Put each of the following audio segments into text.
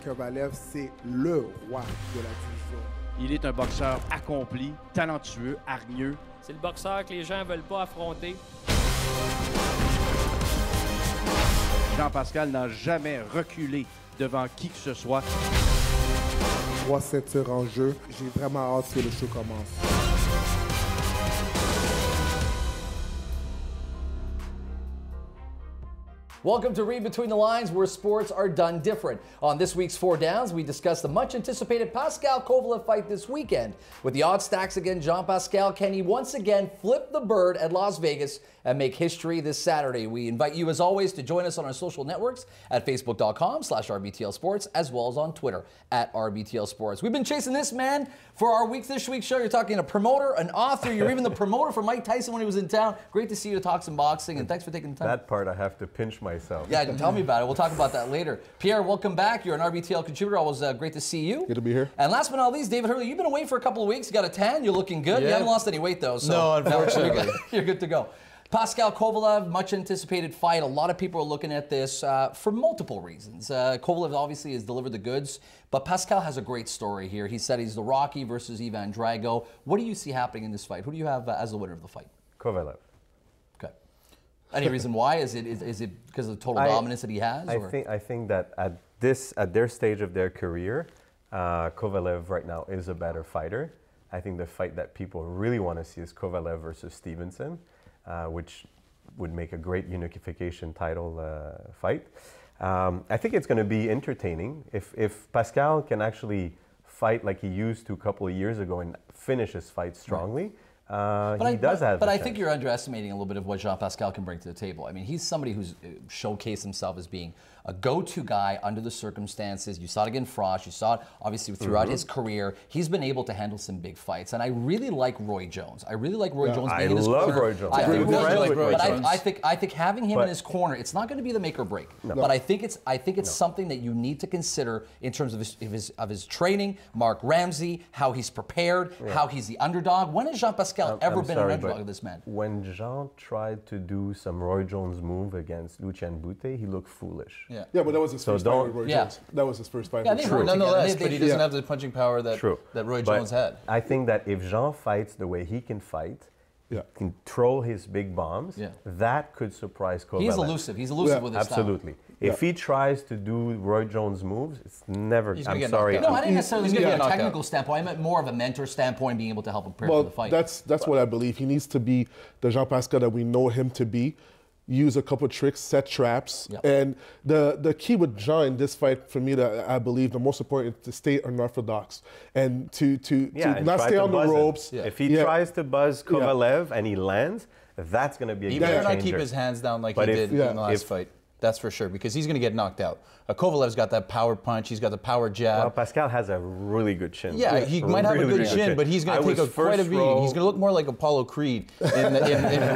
Kovalev, c'est le roi de la division. Il est un boxeur accompli, talentueux, hargneux. C'est le boxeur que les gens ne veulent pas affronter. Jean-Pascal n'a jamais reculé devant qui que ce soit. 3 ceintures en jeu. J'ai vraiment hâte que le show commence. Welcome to Reid Between the Lines, where sports are done different. On this week's Four Downs, we discuss the much-anticipated Pascal Kovalev fight this weekend. With the odds stacks against Jean-Pascal, can he once again flip the bird at Las Vegas and make history this Saturday? We invite you, as always, to join us on our social networks at facebook.com/RBTL Sports, as well as on Twitter at RBTL Sports. We've been chasing this man for our this week's show. You're talking a promoter, an author. You're even the promoter for Mike Tyson when he was in town. Great to see you to talk some boxing, and thanks for taking the time. That part I have to pinch myself. Yeah, tell me about it. We'll talk about that later. Pierre, welcome back. You're an RBTL contributor. Always great to see you. Good to be here. And last but not least, David Hurley, you've been away for a couple of weeks. You got a tan. You're looking good. Yeah. You haven't lost any weight, though. So no, unfortunately. You're good to go. Pascal Kovalev, much anticipated fight. A lot of people are looking at this for multiple reasons. Kovalev obviously has delivered the goods, but Pascal has a great story here. He said he's the Rocky versus Ivan Drago. What do you see happening in this fight? Who do you have as the winner of the fight? Kovalev. Okay. Any reason why? Is it because of the total dominance that he has? I think that at their stage of their career, Kovalev right now is a better fighter. I think the fight that people really want to see is Kovalev versus Stevenson, which would make a great unification title fight. I think it's going to be entertaining. If Pascal can actually fight like he used to a couple of years ago and finish his fight strongly, Right. But I think you're underestimating a little bit of what Jean-Pascal can bring to the table. I mean, he's somebody who's showcased himself as being a go-to guy under the circumstances. You saw it against Frost. You saw it, obviously, throughout his career. He's been able to handle some big fights. And I really like Roy Jones. I really like Roy Jones being in his corner. I love Roy Jones. I think having him in his corner, it's not going to be the make or break. No. But I think it's something that you need to consider in terms of his training. Mark Ramsey, how he's prepared, how he's the underdog. When has Jean-Pascal ever been an underdog of this man? When Jean tried to do some Roy Jones move against Lucien Boutte, he looked foolish. Yeah, but that was his first fight with Roy Jones. That was his first fight. Yeah, with True. Nonetheless, but he doesn't have the punching power that Roy Jones had. I think that if Jean fights the way he can fight, can throw his big bombs, that could surprise Kovalev. He's elusive. He's elusive with his absolutely. style. If he tries to do Roy Jones moves, it's never. I'm sorry. No, I didn't necessarily mean from a technical standpoint. I meant more of a mentor standpoint, being able to help him prepare for the fight. That's what I believe. He needs to be the Jean-Pascal that we know him to be. Use a couple of tricks, set traps, and the key with Jean in this fight, for me, that I believe the most important is to stay unorthodox and to not stay on the ropes. If he tries to buzz Kovalev and he lands, that's going to be a game changer. He better not keep his hands down like he did in the last fight. That's for sure, because he's going to get knocked out. Kovalev's got that power punch. He's got the power jab. Well, Pascal has a really good chin. Yeah, he might have a good chin, but he's going to take quite a beating. He's going to look more like Apollo Creed in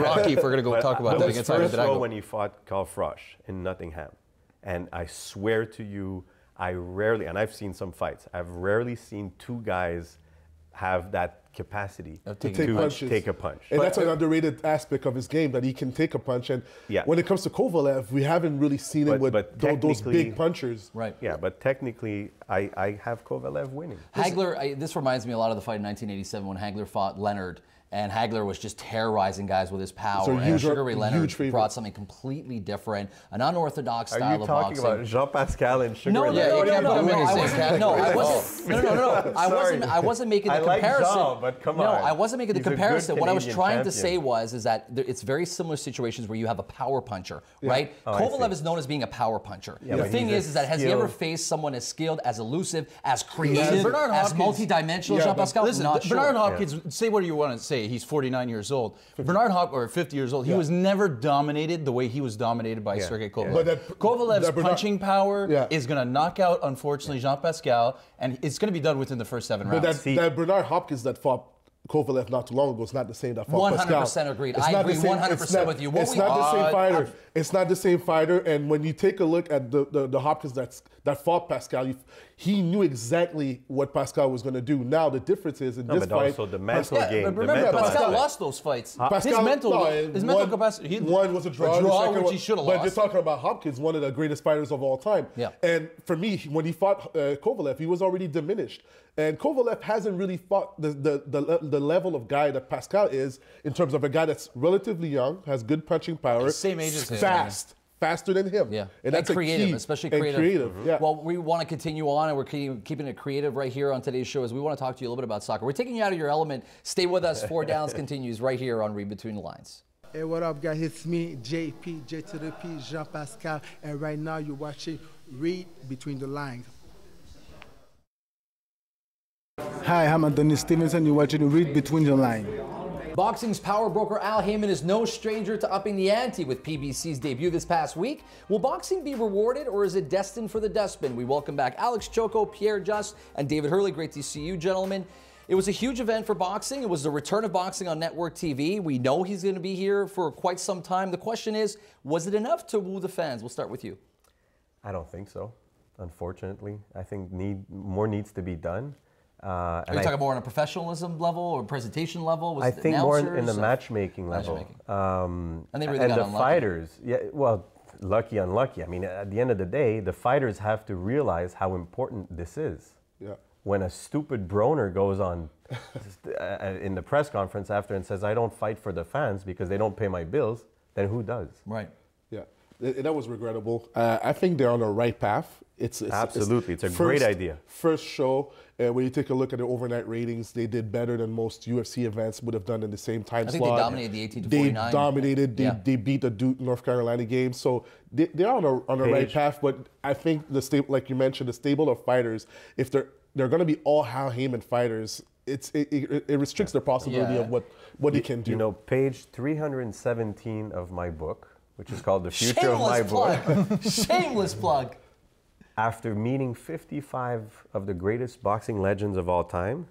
Rocky if we're going to go talk about that against first Drago. when he fought Carl Frost in Nottingham. And I swear to you, I rarely, and I've seen some fights, I've rarely seen two guys have that capacity to take a punch. And that's an underrated aspect of his game, that he can take a punch. And when it comes to Kovalev, we haven't really seen him with those big punchers. Right. Yeah, but technically, I have Kovalev winning. Hagler, this reminds me a lot of the fight in 1987 when Hagler fought Leonard. And Hagler was just terrorizing guys with his power. And Sugar Ray Leonard brought something completely different, an unorthodox style of boxing. Are you talking about Jean-Pascal and Sugar Ray Leonard? No, I wasn't making the comparison. Jean, but come on. No, I wasn't making the comparison. What I was trying to say is that it's very similar situations where you have a power puncher, right? Kovalev is known as being a power puncher. The thing is that has he ever faced someone as skilled, as elusive, as creative, as multidimensional Jean-Pascal? Listen, Bernard Hopkins, say what you want to say. He's 49 years old. Bernard Hopkins, or 50 years old, he was never dominated the way he was dominated by Sergei Kovalev. Kovalev's punching power is going to knock out, unfortunately, Jean-Pascal, and it's going to be done within the first 7 rounds. But that Bernard Hopkins that fought Kovalev not too long ago is not the same that fought Pascal. 100% agreed. I agree 100% with you. It's not the same fighter. It's not the same fighter. And when you take a look at the Hopkins that fought Pascal, he knew exactly what Pascal was going to do. Now the difference is in this fight, also the mental game. But remember, Pascal lost those fights. His mental capacity. One was a draw, which he should have lost. lost. But you're talking about Hopkins, one of the greatest fighters of all time. Yeah. And for me, when he fought Kovalev, he was already diminished. And Kovalev hasn't really fought the level of guy that Pascal is in terms of a guy that's relatively young, has good punching power, same age as him, faster than him. Yeah, and that's creative, a key. especially and creative. Yeah. Well, we want to continue on, and we're keeping it creative right here on today's show as we want to talk to you a little bit about soccer. We're taking you out of your element. Stay with us. Four Downs continues right here on Reid Between the Lines. Hey, what up, guys? It's me, JP, J to the P, Jean-Pascal, and right now you're watching Reid Between the Lines. Hi, I'm Anthony Stevenson. You're watching Reid Between the Lines. Boxing's power broker Al Heyman is no stranger to upping the ante with PBC's debut this past week. Will boxing be rewarded or is it destined for the dustbin? We welcome back Alex Choco, Pierre Just, and David Hurley. Great to see you, gentlemen. It was a huge event for boxing. It was the return of boxing on network TV. We know he's going to be here for quite some time. The question is, was it enough to woo the fans? We'll start with you. I don't think so, unfortunately. I think more needs to be done. Are you talking more on a professionalism level or presentation level? I think more in the matchmaking level. And they really and got the unlucky. fighters, yeah, well, lucky, unlucky. I mean, at the end of the day, the fighters have to realize how important this is. Yeah. When a stupid broner goes on in the press conference after and says, I don't fight for the fans because they don't pay my bills, then who does? Right. Yeah, that was regrettable. I think they're on the right path. Absolutely, it's a great idea. First show, when you take a look at the overnight ratings, they did better than most UFC events would have done in the same time slot. I think they dominated the 18 to 49. They dominated. They beat the Duke, North Carolina game. So they're on the right path. But I think the stable, like you mentioned, the stable of fighters, if they're going to be all Al Heyman fighters, it restricts the possibility of what they can do. You know, page 317 of my book, which is called The Future of My Book. Shameless plug. After meeting 55 of the greatest boxing legends of all time,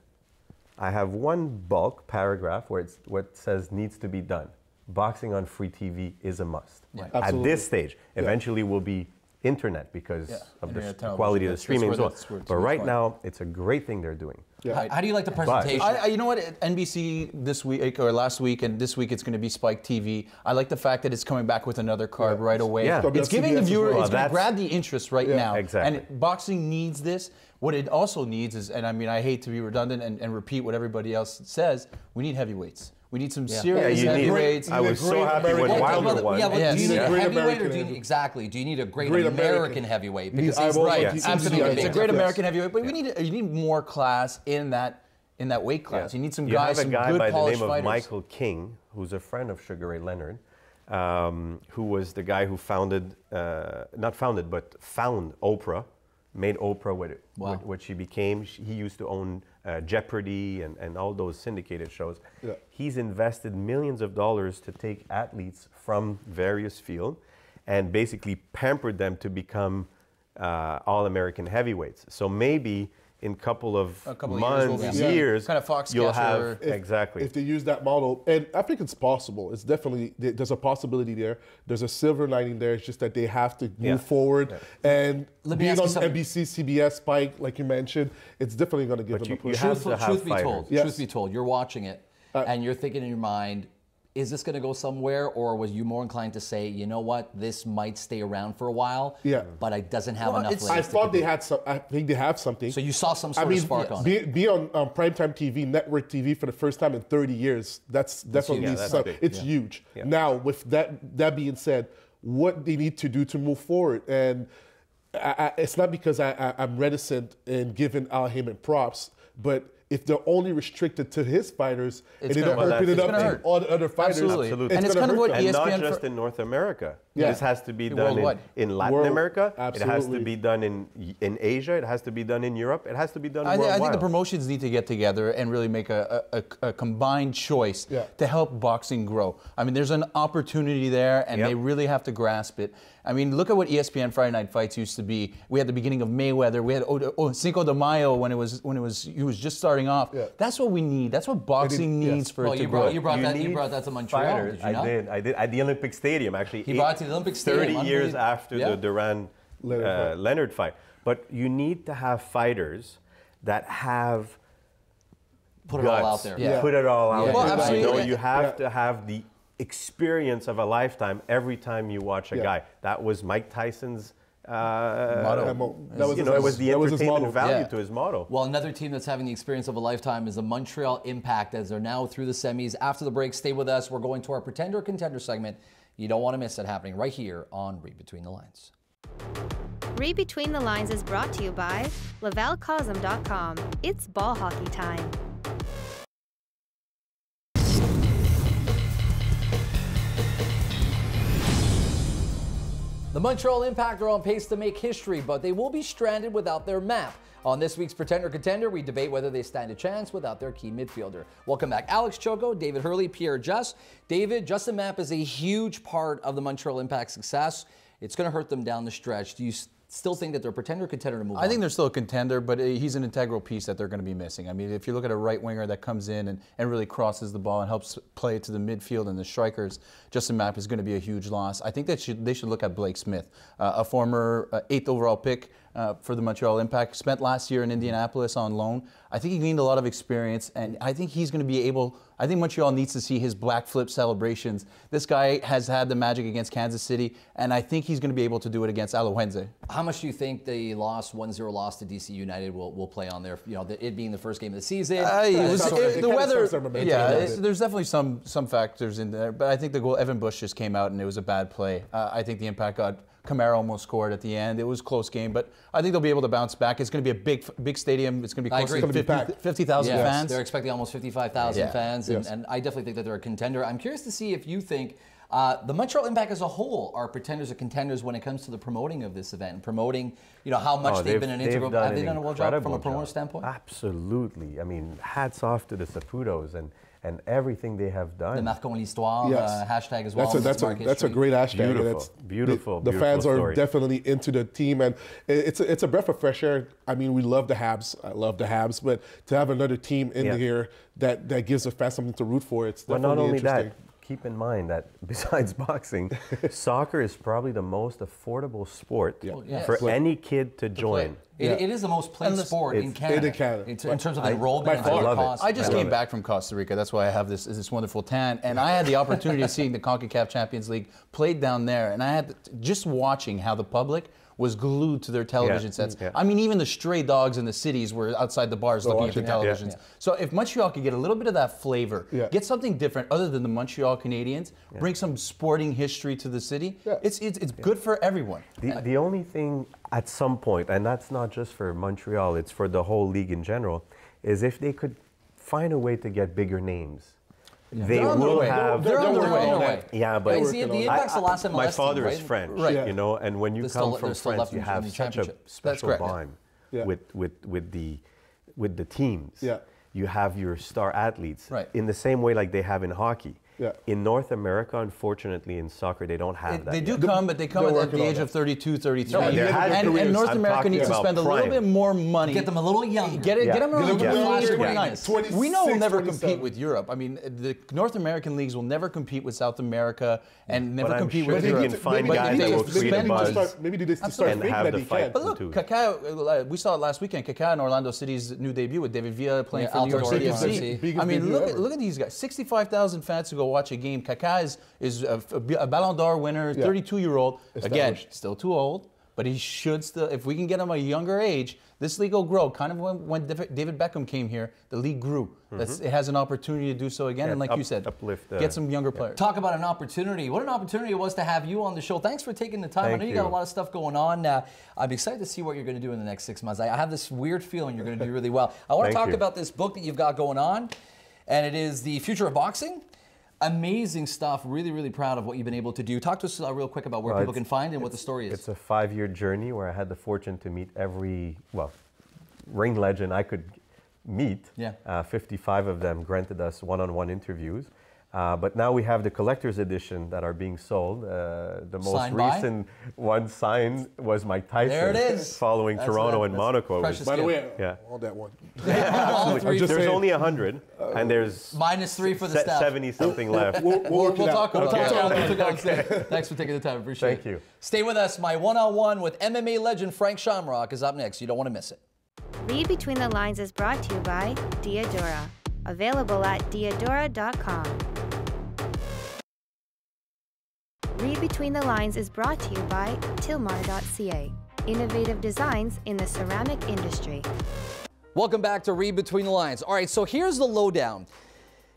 I have one bulk paragraph where what says needs to be done. Boxing on free TV is a must. Right. At this stage, eventually will be internet because of the quality of the streaming and so on. But right now, it's a great thing they're doing. Yeah. How do you like the presentation? You know what? NBC this week or last week, and this week it's going to be Spike TV. I like the fact that it's coming back with another card right away. Yeah. It's giving the viewer, well. it's going to grab the interest right now. Exactly. And boxing needs this. What it also needs is, and I mean, I hate to be redundant and repeat what everybody else says, we need heavyweights. We need some serious heavyweights. I was so happy when Wilder won. Yeah, but do you need a heavyweight or do you need, exactly? Do you need a great American heavyweight? Because he's right, seems absolutely. to be It's a great American heavyweight, but you need more class in that weight class. You need some guys, some good polished fighters. You have a guy by the name of Michael King, who's a friend of Sugar Ray Leonard, who was the guy who founded, not founded, but found Oprah, made Oprah what she became. He used to own Jeopardy and all those syndicated shows. Yeah. He's invested millions of dollars to take athletes from various fields and basically pampered them to become all-American heavyweights. So maybe in a couple of months, years, kind of Fox you'll have if they use that model, and I think it's possible. It's definitely there's a possibility there. There's a silver lining there. It's just that they have to move forward and being on NBC, CBS, Spike, like you mentioned, it's definitely going to give them a push. Truth be told, you're watching it and you're thinking in your mind, is this going to go somewhere, or was you more inclined to say, you know what, this might stay around for a while, but it doesn't have enough legs? I thought they had some. I think they have something. So you saw some sort of spark on it. Be on primetime TV, network TV for the first time in 30 years. That's definitely something. It's huge. Yeah. Now, with that being said, what they need to do to move forward, and it's not because I'm reticent in giving Al Heyman props, but if they're only restricted to his fighters and they don't open it up to all the other fighters, absolutely. And it's kind of what ESPN... And not just in North America. Yeah. This has to be done in Latin America. Absolutely. It has to be done in Asia. It has to be done in Europe. It has to be done worldwide. I think the promotions need to get together and really make a combined choice to help boxing grow. I mean, there's an opportunity there, and they really have to grasp it. I mean, look at what ESPN Friday Night Fights used to be. We had the beginning of Mayweather. We had Cinco de Mayo when he was just starting off. Yeah. That's what we need. That's what boxing needs for it to grow. You brought that to Montreal. Did you not? I did at the Olympic Stadium actually. He brought it to the Olympic Stadium. 30 years after the Duran Leonard fight. But you need to have fighters that have put it all out there. Yeah. Put it all out there. Well, absolutely. You know, you have to have the experience of a lifetime every time you watch a guy. That was Mike Tyson's motto. It was the entertainment value to his motto. Well, another team that's having the experience of a lifetime is the Montreal Impact, as they're now through the semis. After the break, stay with us. We're going to our Pretender-Contender segment. You don't want to miss it, happening right here on Reid Between the Lines. Reid Between the Lines is brought to you by lavalcosm.com. It's ball hockey time. The Montreal Impact are on pace to make history, but they will be stranded without their map. On this week's Pretender-Contender, we debate whether they stand a chance without their key midfielder. Welcome back, Alex Choco, David Hurley, Pierre Just. David, just the map is a huge part of the Montreal Impact's success. It's going to hurt them down the stretch. Do you still think that they're a pretender-contender to move on? I think they're still a contender, but he's an integral piece that they're going to be missing. I mean, if you look at a right winger that comes in and really crosses the ball and helps play it to the midfield and the strikers, Justin Mapp is going to be a huge loss. I think that they should look at Blake Smith, a former 8th overall pick for the Montreal Impact, spent last year in Indianapolis on loan. I think he gained a lot of experience, and I think he's going to be able, I think Montreal needs to see his black flip celebrations. This guy has had the magic against Kansas City, and I think he's going to be able to do it against Alajuelense. How much do you think the 1-0 loss to DC United will play on there? You know, it being the first game of the season. The weather, there's definitely some factors in there, but I think the goal, Evan Bush just came out and it was a bad play. I think the Impact got, Camara almost scored at the end. It was a close game, but I think they'll be able to bounce back. It's going to be a big stadium. It's going to be close to 50,000 fans. They're expecting almost 55,000 fans, and I definitely think that they're a contender. I'm curious to see if you think the Montreal Impact as a whole are pretenders or contenders when it comes to the promoting of this event and promoting, you know, how much they've been an integral. Have they done a well job from a promoter standpoint? Absolutely. I mean, hats off to the Saputos and everything they have done. The Marquons l'Histoire hashtag as well. That's a great hashtag. Beautiful. The fans story. are definitely into the team, and it's a breath of fresh air. I mean, we love the Habs. I love the Habs, but to have another team in here that gives the fans something to root for, it's definitely not only interesting. that, keep in mind that besides boxing, soccer is probably the most affordable sport for any kid to join. It is the most played sport in Canada. In terms of enrollment and cost. I just came back from Costa Rica. That's why I have this wonderful tan. And I had the opportunity of seeing the CONCACAF Champions League played down there. And I had just watching how the public was glued to their television sets. I mean, even the stray dogs in the cities were outside the bars looking at the televisions. So if Montreal could get a little bit of that flavor, get something different other than the Montreal Canadiens, bring some sporting history to the city, it's good for everyone. The only thing at some point, and that's not just for Montreal, it's for the whole league in general, is if they could find a way to get bigger names. They will have. They're on their way. Yeah, but the Impact's the last MLS my father team, is French, right? You know, and when you come from France, you have such a special bond with the teams. Yeah. You have your star athletes in the same way like they have in hockey. In North America, unfortunately, in soccer, they don't have that. They do come, but they come at the age of 32, 33. No, and North America needs to spend a little bit more money. Get them a little younger. Get them a little bit faster. 26, We know we'll never 27. compete with Europe. I mean, the North American leagues will never compete with South America and never compete with Europe. You can find guys that will create a buzz. Maybe they start and have the fight. But look, Kaká, we saw it last weekend. Kaká in Orlando City's new debut with David Villa playing for New York City FC. I mean, look at these guys. 65,000 fans to go watch a game. Kaká is a Ballon d'Or winner, 32-year-old. Again, still too old, but he should still, if we can get him a younger age, this league will grow. Kind of when David Beckham came here, the league grew. It has an opportunity to do so again, and like you said, get some younger players. Talk about an opportunity. What an opportunity it was to have you on the show. Thanks for taking the time. I know you got a lot of stuff going on. I'm excited to see what you're going to do in the next 6 months. I have this weird feeling you're going to do really well. I want to talk about this book that you've got going on, and it is The Future of Boxing. Amazing stuff. Really, really proud of what you've been able to do. Talk to us real quick about where people can find and what the story is. It's a 5-year journey where I had the fortune to meet every, ring legend I could meet. 55 of them granted us one-on-one interviews. But now we have the collector's edition that are being sold. The most Signed by? recent one signed was Mike Tyson. There it is. Following Toronto and Monaco. By the way, yeah. all that one. There's only 100, and there's -3 for the staff. 70 something left. We'll talk about it. Thanks for taking the time. Appreciate it. Thank you. Stay with us. My one-on-one with MMA legend Frank Shamrock is up next. You don't want to miss it. Read Between the Lines is brought to you by Diadora. Available at diadora.com. Read Between the Lines is brought to you by Tilmar.ca. Innovative designs in the ceramic industry. Welcome back to Read Between the Lines. All right, so here's the lowdown.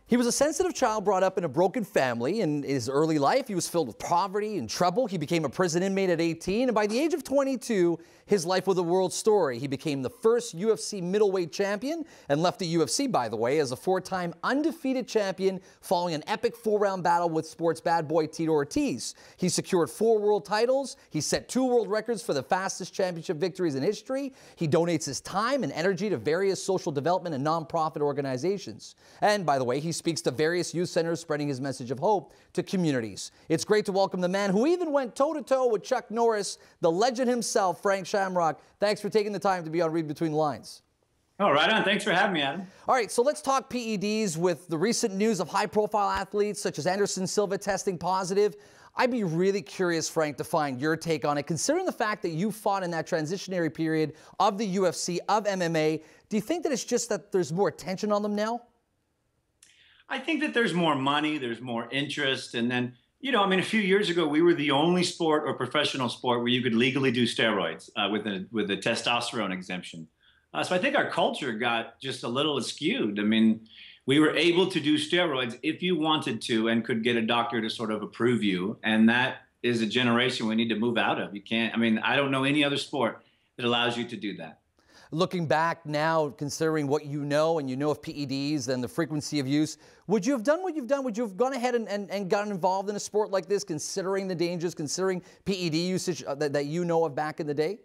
He was a sensitive child brought up in a broken family. In his early life, he was filled with poverty and trouble. He became a prison inmate at 18, and by the age of 22, his life was a world story. He became the first UFC middleweight champion and left the UFC, by the way, as a 4-time undefeated champion following an epic 4-round battle with sports bad boy Tito Ortiz. He secured 4 world titles. He set 2 world records for the fastest championship victories in history. He donates his time and energy to various social development and nonprofit organizations. And by the way, he speaks to various youth centers, spreading his message of hope to communities. It's great to welcome the man who even went toe-to-toe with Chuck Norris, the legend himself, Frank Shamrock. Thanks for taking the time to be on Read Between the Lines. Oh, right on. Thanks for having me, Adam. All right, so let's talk PEDs with the recent news of high-profile athletes such as Anderson Silva testing positive. I'd be really curious, Frank, to find your take on it, considering the fact that you fought in that transitionary period of the UFC, of MMA. Do you think that it's just that there's more attention on them now? I think that there's more money, there's more interest, and then, you know, I mean, a few years ago, we were the only sport or professional sport where you could legally do steroids with a testosterone exemption. So I think our culture got just a little skewed. I mean, we were able to do steroids if you wanted to and could get a doctor to sort of approve you, and that is a generation we need to move out of. You can't, I mean, I don't know any other sport that allows you to do that. Looking back now, considering what you know, and you know of PEDs and the frequency of use, would you have done what you've done? Would you have gone ahead and gotten involved in a sport like this, considering the dangers, considering PED usage that you know of back in the day?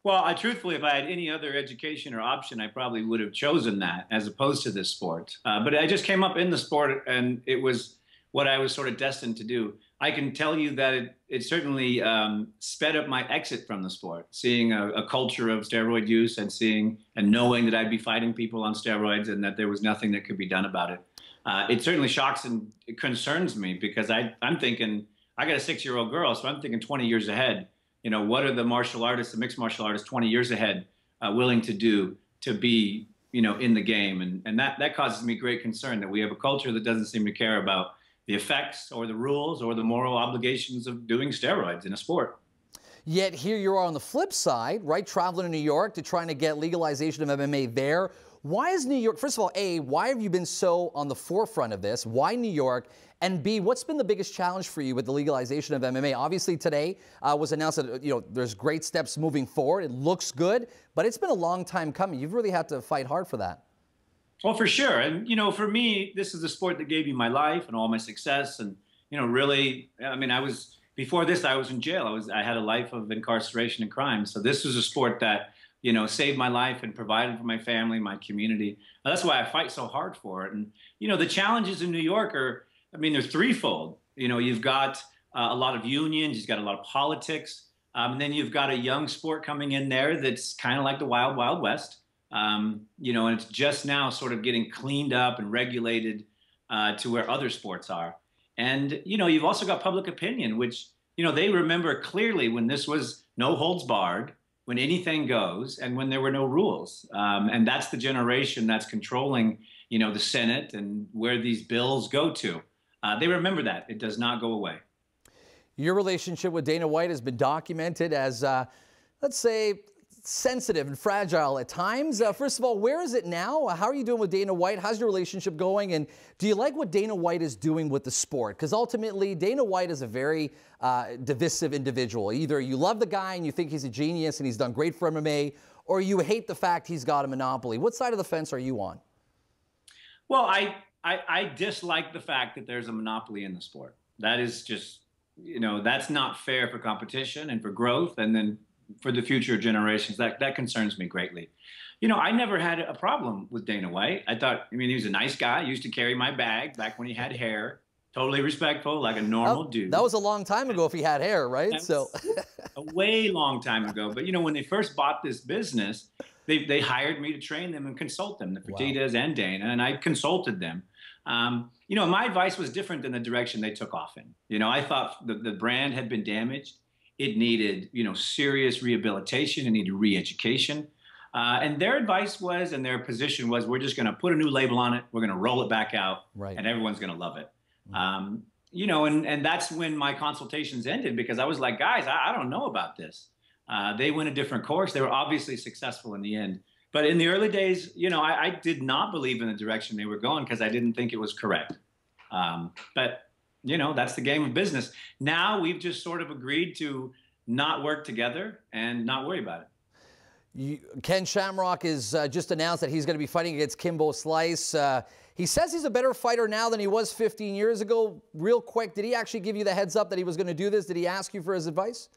Well, truthfully, if I had any other education or option, I probably would have chosen that as opposed to this sport. But I just came up in the sport, and it was what I was sort of destined to do. I can tell you that it certainly sped up my exit from the sport, seeing a culture of steroid use and seeing and knowing that I'd be fighting people on steroids and that there was nothing that could be done about it. It certainly shocks and it concerns me because I'm thinking, I got a 6-year-old girl, so I'm thinking 20 years ahead. You know, what are the martial artists, the mixed martial artists 20 years ahead willing to do to be, you know, in the game? And that causes me great concern that we have a culture that doesn't seem to care about the effects or the rules or the moral obligations of doing steroids in a sport. Yet here you are on the flip side, right? Traveling to New York to trying to get legalization of MMA there. Why is New York, first of all, A, why have you been so on the forefront of this? Why New York? And B, what's been the biggest challenge for you with the legalization of MMA? Obviously today was announced that, you know, there's great steps moving forward. It looks good, but it's been a long time coming. You've really had to fight hard for that. Well, for sure. And, you know, for me, this is the sport that gave me my life and all my success. And, you know, really, I mean, before this, I was in jail. I had a life of incarceration and crime. So this was a sport that, you know, saved my life and provided for my family, my community. That's why I fight so hard for it. And, you know, the challenges in New York are, I mean, they're threefold. You know, you've got a lot of unions, you've got a lot of politics, and then you've got a young sport coming in there that's kind of like the Wild Wild West. You know, and it's just now sort of getting cleaned up and regulated to where other sports are. And, you know, you've also got public opinion, which, you know, they remember clearly when this was no holds barred, when anything goes, and when there were no rules. And that's the generation that's controlling, you know, the Senate and where these bills go to. They remember that. It does not go away. Your relationship with Dana White has been documented as, let's say, sensitive and fragile at times. First of all, where is it now? How are you doing with Dana White? How's your relationship going? And do you like what Dana White is doing with the sport? Because ultimately, Dana White is a very divisive individual. Either you love the guy and you think he's a genius and he's done great for MMA, or you hate the fact he's got a monopoly. What side of the fence are you on? Well, I dislike the fact that there's a monopoly in the sport. That is just, you know, that's not fair for competition and for growth, and then for the future generations. That concerns me greatly. you know, I never had a problem with Dana White. I thought, I mean, he was a nice guy. He used to carry my bag back when he had hair. Totally respectful, like a normal dude. That was a long time ago if he had hair, right? So a way long time ago. But, you know, when they first bought this business, they hired me to train them and consult them, the Fertittas and Dana, and I consulted them. You know, my advice was different than the direction they took off in. You know, I thought the brand had been damaged. It needed, you know, serious rehabilitation. It needed re-education. And their advice was, and their position was, we're just going to put a new label on it. We're going to roll it back out, and everyone's going to love it. You know, and that's when my consultations ended, because I was like, guys, I don't know about this. They went a different course. They were obviously successful in the end. But in the early days, you know, I did not believe in the direction they were going because I didn't think it was correct. But, you know, that's the game of business. Now we've just sort of agreed to not work together and not worry about it. Ken Shamrock has just announced that he's going to be fighting against Kimbo Slice. He says he's a better fighter now than he was 15 years ago. Real quick, did he actually give you the heads up that he was going to do this? Did he ask you for his advice?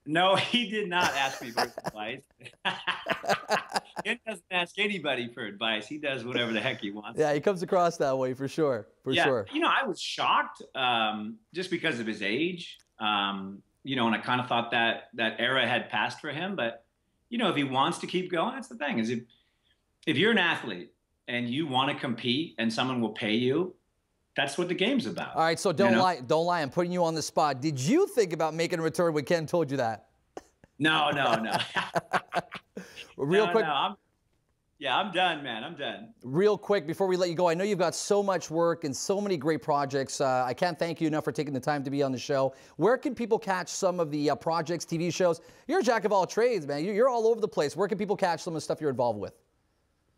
No, he did not ask me for his advice. Ken doesn't ask anybody for advice. He does whatever the heck he wants. Yeah, he comes across that way for sure. For sure. You know, I was shocked just because of his age. You know, and I kind of thought that era had passed for him. But, you know, if he wants to keep going, that's the thing. Is if you're an athlete and you want to compete and someone will pay you, that's what the game's about. All right, so don't lie. Don't lie. I'm putting you on the spot. Did you think about making a return when Ken told you that? No. Real quick. I'm done, man. I'm done. Real quick, before we let you go, I know you've got so much work and so many great projects. I can't thank you enough for taking the time to be on the show. Where can people catch some of the projects, TV shows? You're a jack of all trades, man. You're all over the place. Where can people catch some of the stuff you're involved with?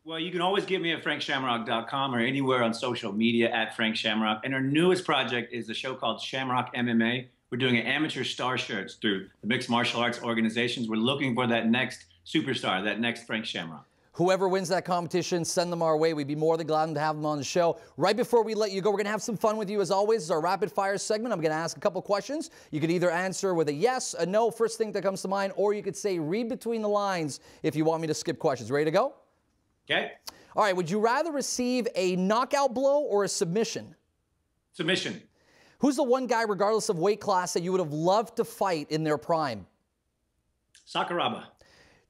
Well, you can always get me at frankshamrock.com or anywhere on social media at Frank Shamrock. And our newest project is a show called Shamrock MMA. We're doing an amateur star shirts through the mixed martial arts organizations. We're looking for that next superstar, that next Frank Shamrock. Whoever wins that competition, send them our way. We'd be more than glad to have them on the show. Right before we let you go, we're going to have some fun with you as always. It's our rapid fire segment. I'm going to ask a couple questions. You could either answer with a yes, a no, first thing that comes to mind, or you could say read between the lines if you want me to skip questions. Ready to go? Okay. All right. Would you rather receive a knockout blow or a submission? Submission. Who's the one guy, regardless of weight class, that you would have loved to fight in their prime? Sakuraba.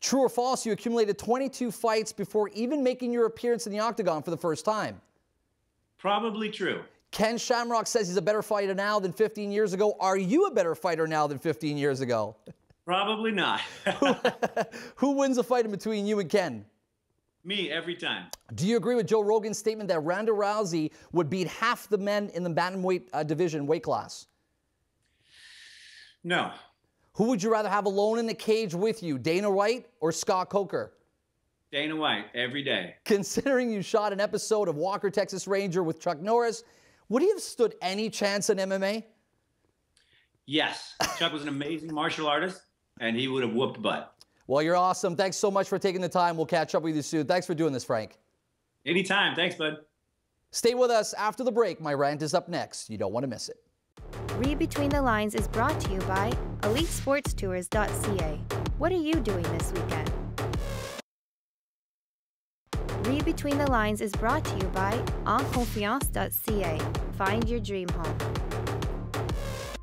True or false, you accumulated 22 fights before even making your appearance in the octagon for the first time? Probably true. Ken Shamrock says he's a better fighter now than 15 years ago. Are you a better fighter now than 15 years ago? Probably not. Who wins a fight in between you and Ken? Me, every time. Do you agree with Joe Rogan's statement that Ronda Rousey would beat half the men in the bantamweight division weight class? No. Who would you rather have alone in the cage with you, Dana White or Scott Coker? Dana White, every day. Considering you shot an episode of Walker, Texas Ranger with Chuck Norris, would he have stood any chance in MMA? Yes. Chuck was an amazing martial artist, and he would have whooped butt. Well, you're awesome. Thanks so much for taking the time. We'll catch up with you soon. Thanks for doing this, Frank. Anytime. Thanks, bud. Stay with us after the break. My rant is up next. You don't want to miss it. Read Between the Lines is brought to you by EliteSportsTours.ca. What are you doing this weekend? Read Between the Lines is brought to you by EnConfiance.ca. Find your dream home.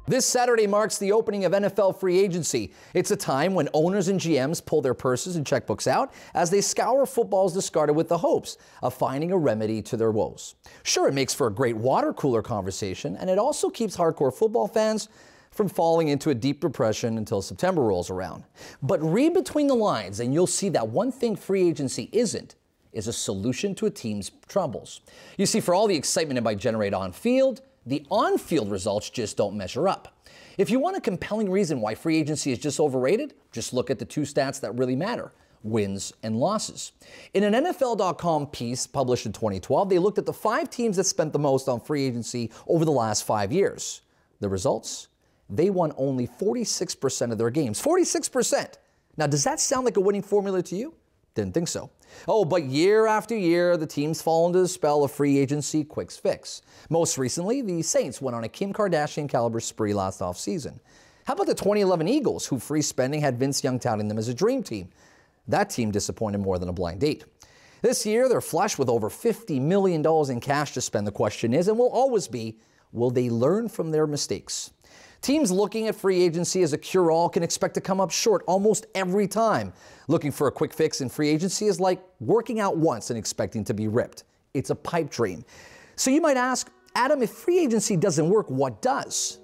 This Saturday marks the opening of NFL free agency. It's a time when owners and GMs pull their purses and checkbooks out as they scour footballs discarded with the hopes of finding a remedy to their woes. Sure, it makes for a great water cooler conversation, and it also keeps hardcore football fans from falling into a deep depression until September rolls around. But read between the lines and you'll see that one thing free agency isn't is a solution to a team's troubles. You see, for all the excitement it might generate on field, the on-field results just don't measure up. If you want a compelling reason why free agency is just overrated, just look at the two stats that really matter: wins and losses. In an NFL.com piece published in 2012, they looked at the 5 teams that spent the most on free agency over the last 5 years. The results? They won only 46% of their games. 46%! Now, does that sound like a winning formula to you? Didn't think so. Oh, but year after year, the teams fall into the spell of free agency quick fix. Most recently, the Saints went on a Kim Kardashian caliber spree last offseason. How about the 2011 Eagles, who free spending had Vince Young touting them as a dream team? That team disappointed more than a blind date. This year, they're flush with over $50 million in cash to spend. The question is, and will always be, will they learn from their mistakes? Teams looking at free agency as a cure-all can expect to come up short almost every time. Looking for a quick fix in free agency is like working out once and expecting to be ripped. It's a pipe dream. So you might ask, Adam, if free agency doesn't work, what does?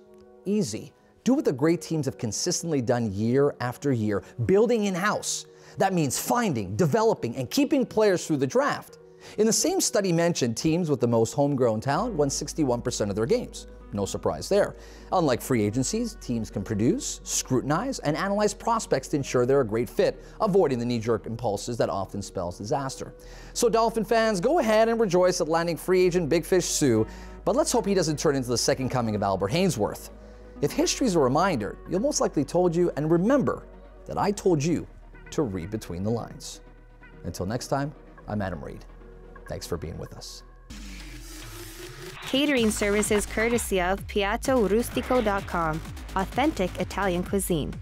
Easy. Do what the great teams have consistently done year after year, building in-house. That means finding, developing, and keeping players through the draft. In the same study mentioned, teams with the most homegrown talent won 61% of their games. No surprise there. Unlike free agencies, teams can produce, scrutinize, and analyze prospects to ensure they're a great fit, avoiding the knee-jerk impulses that often spells disaster. So Dolphin fans, go ahead and rejoice at landing free agent Big Fish Sue, but let's hope he doesn't turn into the second coming of Albert Hainsworth. If history's a reminder, you'll most likely told you, and remember that I told you to read between the lines. Until next time, I'm Adam Reid. Thanks for being with us. Catering services courtesy of piattorustico.com, authentic Italian cuisine.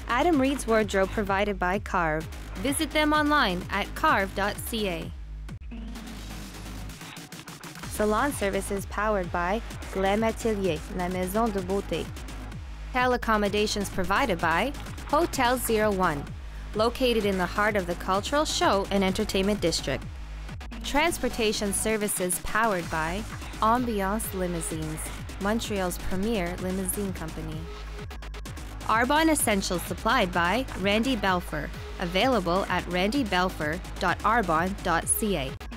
Adam Reid's wardrobe provided by Carve. Visit them online at carve.ca. Salon services powered by Glam Atelier, la maison de beauté. Hotel accommodations provided by Hotel 01, located in the heart of the cultural show and entertainment district. Transportation services powered by Ambiance Limousines, Montreal's premier limousine company. Arbonne Essentials supplied by Randy Belfer, available at randybelfer.arbonne.ca.